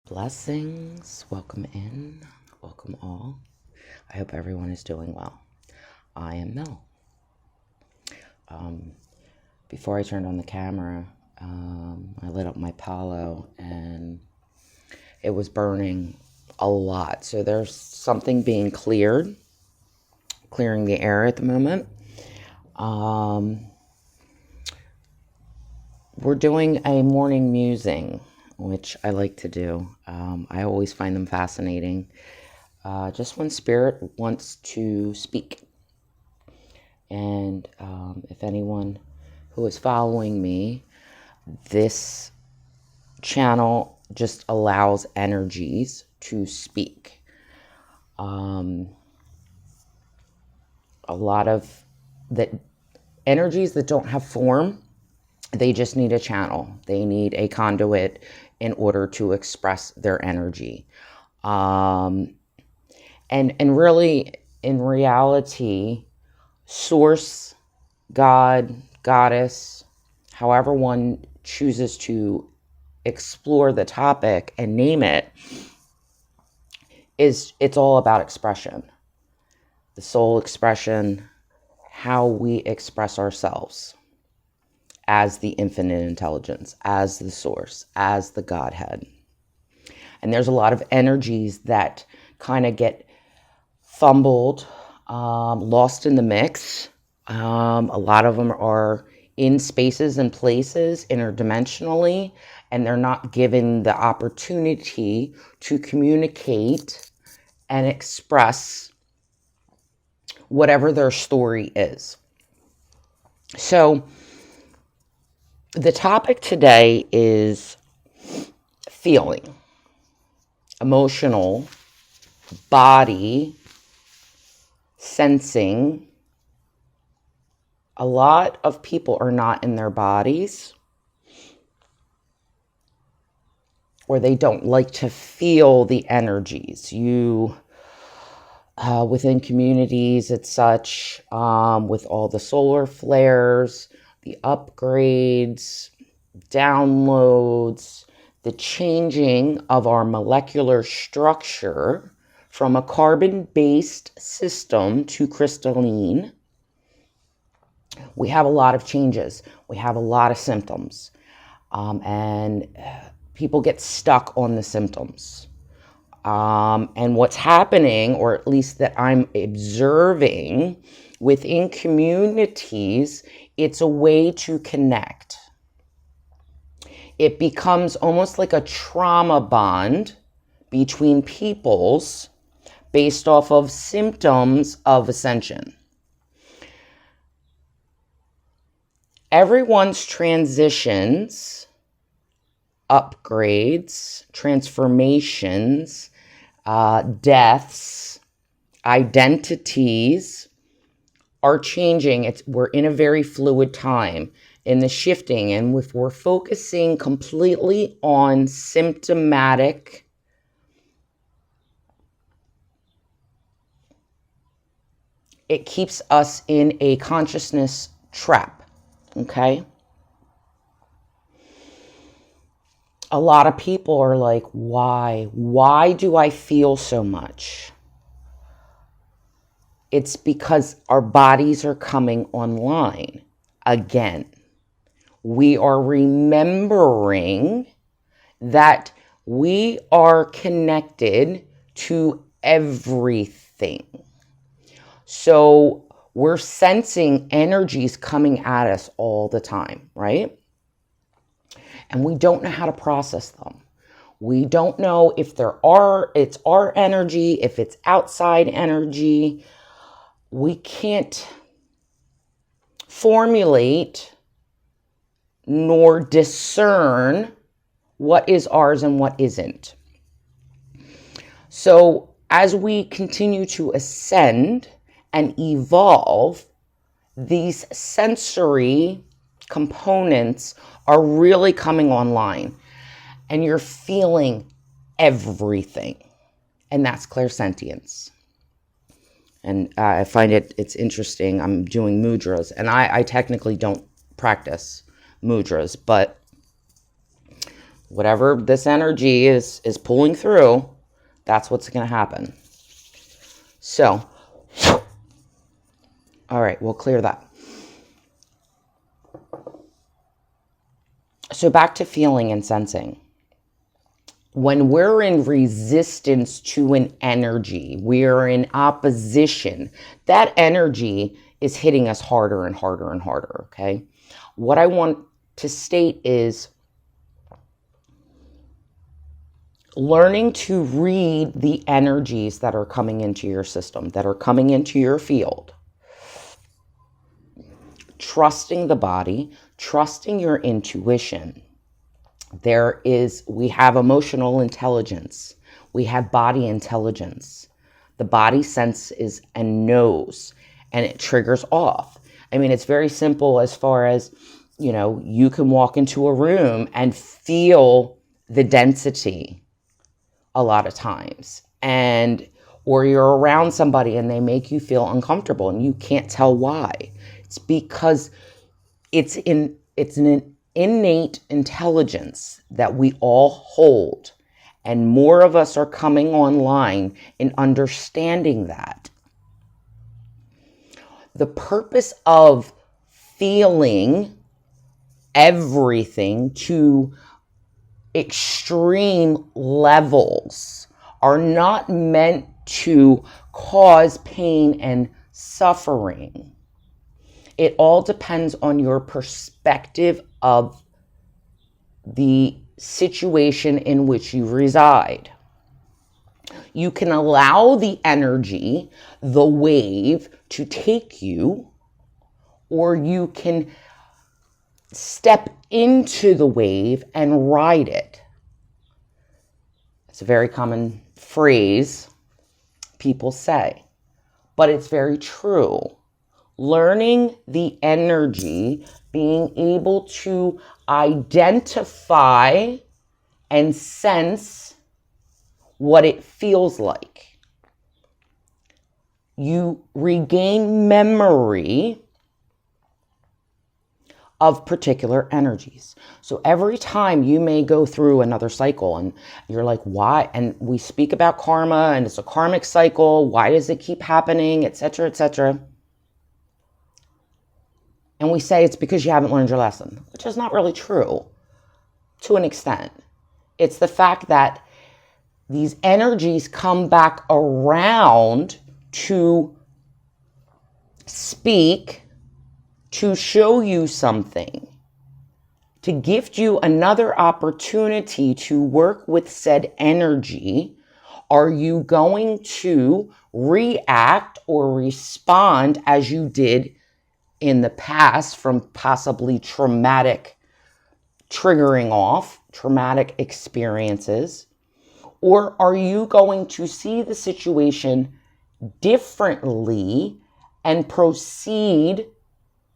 Blessings. Welcome in. Welcome all. I hope everyone is doing well. I am Mel. Before I turned on the camera, I lit up my Palo and it was burning a lot. So there's something being clearing the air at the moment. We're doing a morning musing, which I like to do. I always find them fascinating. Just when spirit wants to speak. And if anyone who is following me, this channel just allows energies to speak. A lot of the energies that don't have form, they just need a channel. They need a conduit in order to express their energy. And really, in reality, source, God, goddess, however one chooses to explore the topic and name it, it's all about expression. The soul expression, how we express ourselves as the infinite intelligence, as the source, as the Godhead. And there's a lot of energies that kind of get fumbled, lost in the mix. A lot of them are in spaces and places interdimensionally, and they're not given the opportunity to communicate and express whatever their story is. So the topic today is feeling, emotional, body, sensing. A lot of people are not in their bodies, or they don't like to feel the energies. Within communities, it's such, with all the solar flares, the upgrades, downloads, the changing of our molecular structure from a carbon-based system to crystalline. We have a lot of changes. We have a lot of symptoms. And people get stuck on the symptoms. And what's happening, or at least that I'm observing within communities, it's a way to connect. It becomes almost like a trauma bond between peoples based off of symptoms of ascension. Everyone's transitions, upgrades, transformations, deaths, identities are changing. We're in a very fluid time in the shifting, and if we're focusing completely on symptomatic it keeps us in a consciousness trap, okay? A lot of people are like, why? Why do I feel so much? It's because our bodies are coming online again. We are remembering that we are connected to everything. So we're sensing energies coming at us all the time, right? And we don't know how to process them. We don't know if it's our energy, if it's outside energy. We can't formulate nor discern what is ours and what isn't. So as we continue to ascend and evolve, these sensory components are really coming online, and you're feeling everything. And that's clairsentience. And I find it's interesting. I'm doing mudras, and I technically don't practice mudras, but Whatever this energy is pulling through, that's what's going to happen. So, all right, we'll clear that. So back to feeling and sensing. When we're in resistance to an energy, we're in opposition, that energy is hitting us harder and harder and harder, okay? What I want to state is learning to read the energies that are coming into your system, that are coming into your field. Trusting the body, trusting your intuition. We have emotional intelligence. We have body intelligence. The body senses and knows, and it triggers off. I mean, it's very simple as far as, you can walk into a room and feel the density a lot of times. Or you're around somebody and they make you feel uncomfortable and you can't tell why. It's because it's an innate intelligence that we all hold, and more of us are coming online in understanding that. The purpose of feeling everything to extreme levels are not meant to cause pain and suffering. It all depends on your perspective of the situation in which you reside. You can allow the energy, the wave, to take you, or you can step into the wave and ride it. It's a very common phrase people say, but it's very true. Learning the energy, being able to identify and sense what it feels like. You regain memory of particular energies. So every time you may go through another cycle and you're like, why? And we speak about karma and it's a karmic cycle. Why does it keep happening, etc., etc.? And we say it's because you haven't learned your lesson, which is not really true to an extent. It's the fact that these energies come back around to speak, to show you something, to gift you another opportunity to work with said energy. Are you going to react or respond as you did in the past from possibly traumatic experiences? Or are you going to see the situation differently and proceed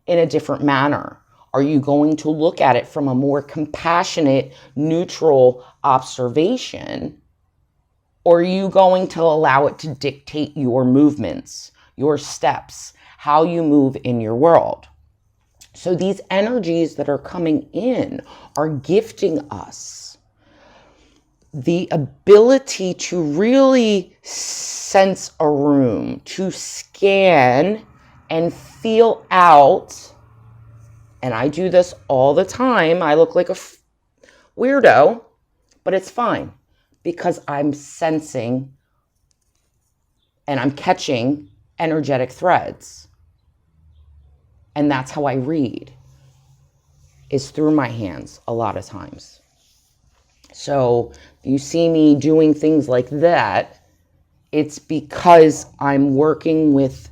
in a different manner? Are you going to look at it from a more compassionate, neutral observation? Or are you going to allow it to dictate your movements, your steps, how you move in your world? So these energies that are coming in are gifting us the ability to really sense a room, to scan and feel out. And I do this all the time. I look like a weirdo, but it's fine because I'm sensing and I'm catching energetic threads. And that's how I read, is through my hands a lot of times. So you see me doing things like that, it's because I'm working with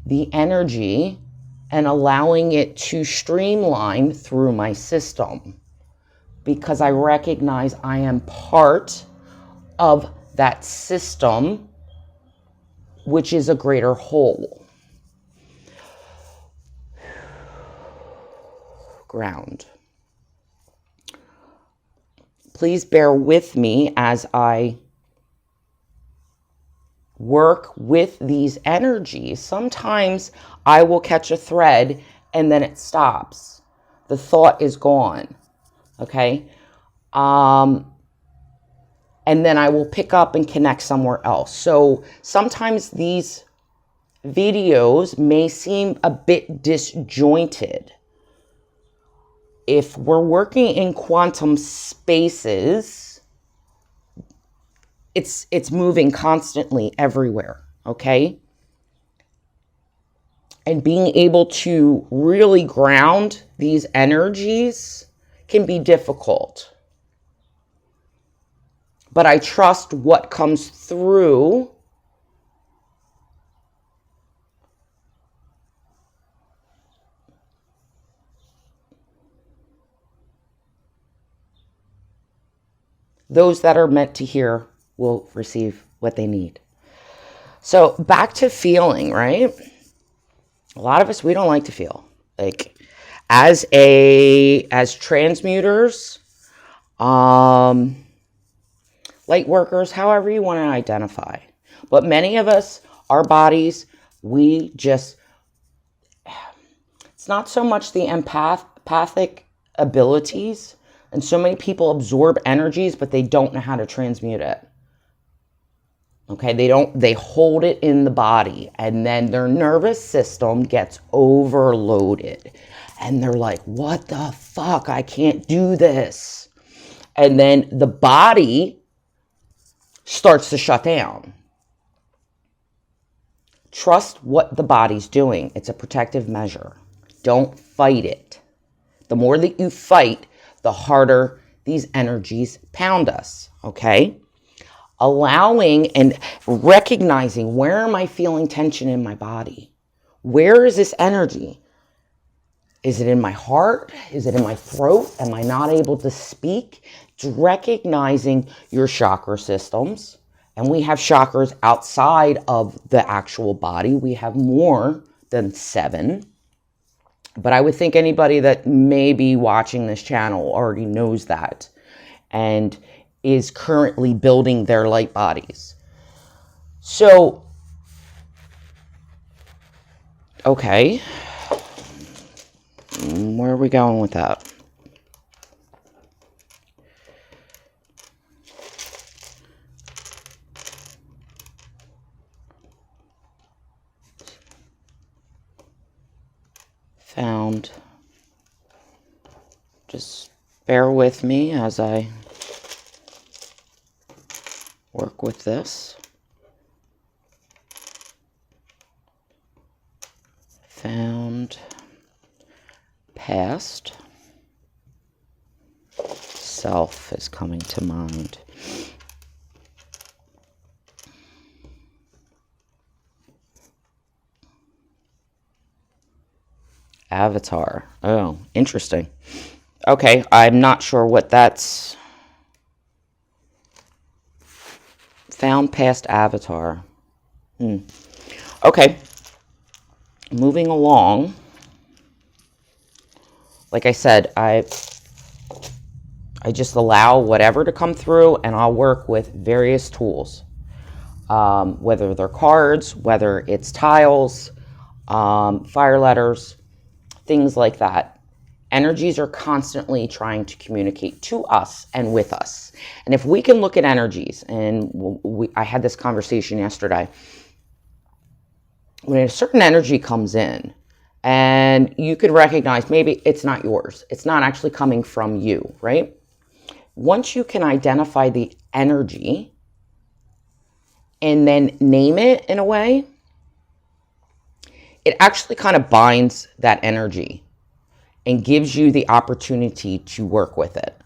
the energy and allowing it to streamline through my system, because I recognize I am part of that system, which is a greater whole. Ground. Please bear with me as I work with these energies. Sometimes I will catch a thread and then it stops. The thought is gone. Okay? And then I will pick up and connect somewhere else. So sometimes these videos may seem a bit disjointed. If we're working in quantum spaces, it's moving constantly everywhere, okay? And being able to really ground these energies can be difficult. But I trust what comes through those that are meant to hear will receive what they need. So back to feeling, right? A lot of us, we don't like to feel. Like as transmuters, light workers, however you want to identify. But many of us, our bodies, it's not so much the empathic abilities, and so many people absorb energies, but they don't know how to transmute it. Okay, they hold it in the body, and then their nervous system gets overloaded. And they're like, what the fuck? I can't do this. And then the body starts to shut down. Trust what the body's doing. It's a protective measure. Don't fight it. The more that you fight, the harder these energies pound us, okay? Allowing and recognizing, where am I feeling tension in my body? Where is this energy? Is it in my heart? Is it in my throat? Am I not able to speak? It's recognizing your chakra systems. And we have chakras outside of the actual body. We have more than 7. But I would think anybody that may be watching this channel already knows that and is currently building their light bodies. So, okay. Where are we going with that? Found. Just bear with me as I work with this. Found. Past. Self is coming to mind. Avatar. Oh, interesting. Okay, I'm not sure what that's. Found past avatar. Okay. Moving along. Like I said, I just allow whatever to come through, and I'll work with various tools. Whether they're cards, whether it's tiles, fire letters, things like that. Energies are constantly trying to communicate to us and with us. And if we can look at energies, and I had this conversation yesterday, when a certain energy comes in, and you could recognize maybe it's not yours, it's not actually coming from you, right? Once you can identify the energy and then name it in a way, it actually kind of binds that energy and gives you the opportunity to work with it,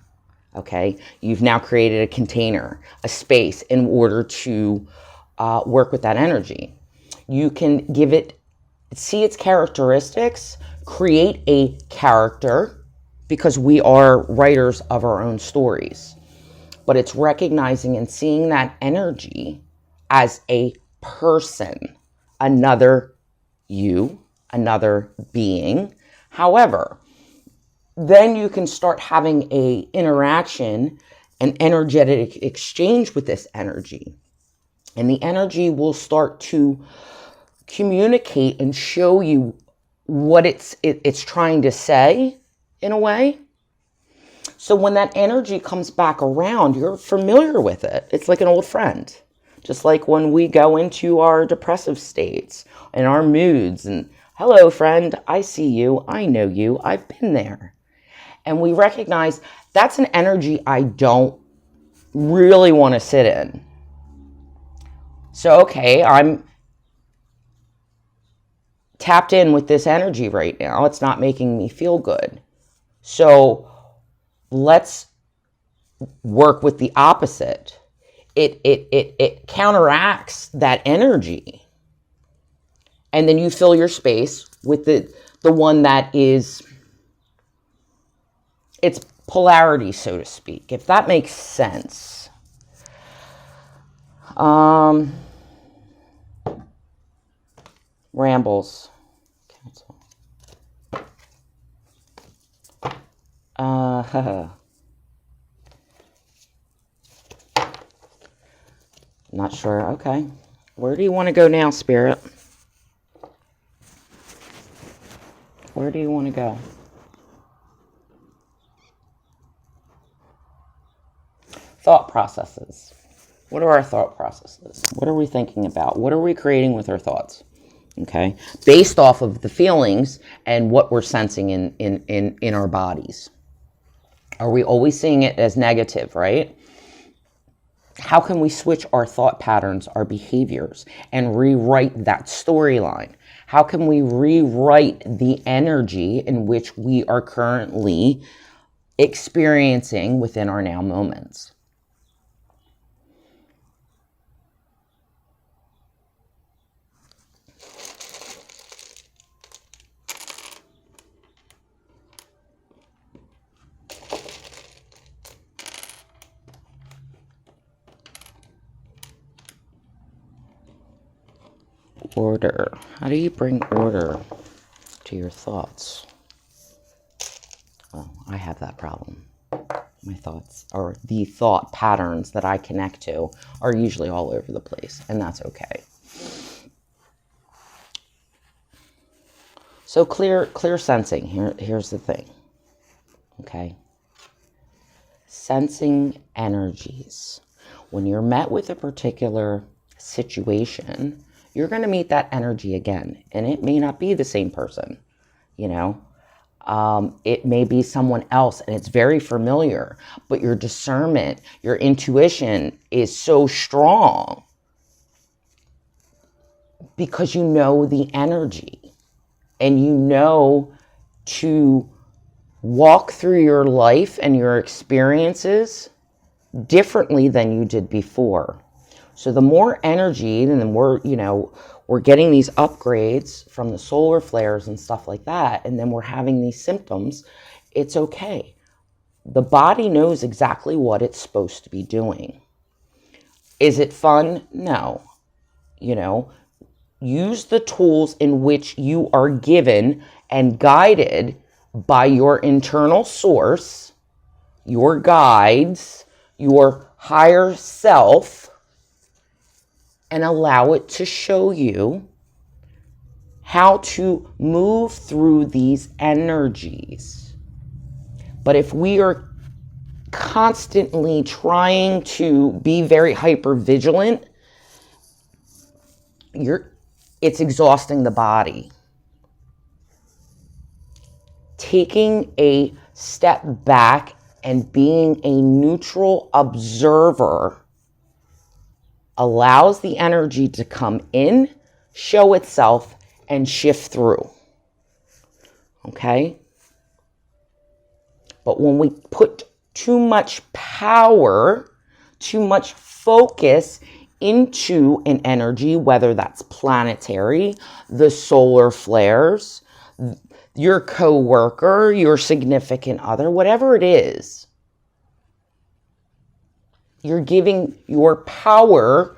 okay? You've now created a container, a space in order to work with that energy. You can give it, see its characteristics, create a character, because we are writers of our own stories. But it's recognizing and seeing that energy as a person, another you, another being. However, then you can start having a interaction, an energetic exchange with this energy. And the energy will start to communicate and show you what it's trying to say in a way. So when that energy comes back around, you're familiar with it. It's like an old friend. Just like when we go into our depressive states and our moods and, hello, friend, I see you, I know you, I've been there. And we recognize that's an energy I don't really want to sit in. So, okay, I'm tapped in with this energy right now. It's not making me feel good. So let's work with the opposite. It counteracts that energy. And then you fill your space with the one that is, it's polarity, so to speak, if that makes sense. Rambles. Cancel. Not sure. Okay. Where do you want to go now, Spirit? Where do you want to go? Thought processes. What are our thought processes? What are we thinking about? What are we creating with our thoughts? Okay. Based off of the feelings and what we're sensing in our bodies. Are we always seeing it as negative, right? How can we switch our thought patterns, our behaviors, and rewrite that storyline? How can we rewrite the energy in which we are currently experiencing within our now moments? Order. How do you bring order to your thoughts? Oh, I have that problem. My thoughts, or the thought patterns that I connect to, are usually all over the place, and that's okay. So clear sensing. Here's the thing. Okay. Sensing energies. When you're met with a particular situation, you're going to meet that energy again, and it may not be the same person, you know. It may be someone else, and it's very familiar, but your discernment, your intuition is so strong because you know the energy, and you know to walk through your life and your experiences differently than you did before. So the more energy, and the more, we're getting these upgrades from the solar flares and stuff like that, and then we're having these symptoms, it's okay. The body knows exactly what it's supposed to be doing. Is it fun? No. Use the tools in which you are given and guided by your internal source, your guides, your higher self, and allow it to show you how to move through these energies. But if we are constantly trying to be very hyper vigilant, it's exhausting the body. Taking a step back and being a neutral observer allows the energy to come in, show itself, and shift through. Okay? But when we put too much power, too much focus into an energy, whether that's planetary, the solar flares, your coworker, your significant other, whatever it is, you're giving your power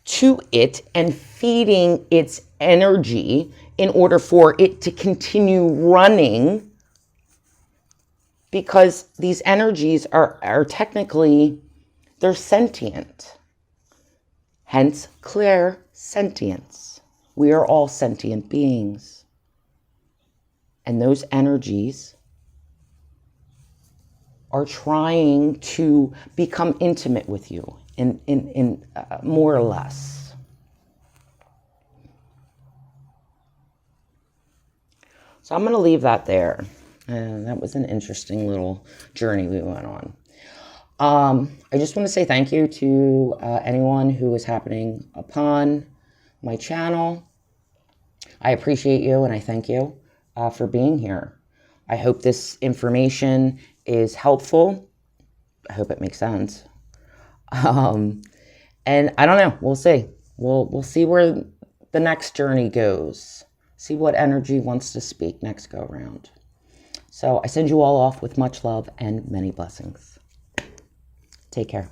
to it and feeding its energy in order for it to continue running, because these energies are technically, they're sentient. Hence, clairsentience. We are all sentient beings. And those energies are trying to become intimate with you in more or less. So I'm going to leave that there. And that was an interesting little journey we went on. I just want to say thank you to anyone who is happening upon my channel. I appreciate you and I thank you for being here. I hope this information is helpful. I hope it makes sense. And I don't know. We'll see. We'll see where the next journey goes. See what energy wants to speak next go around. So I send you all off with much love and many blessings. Take care.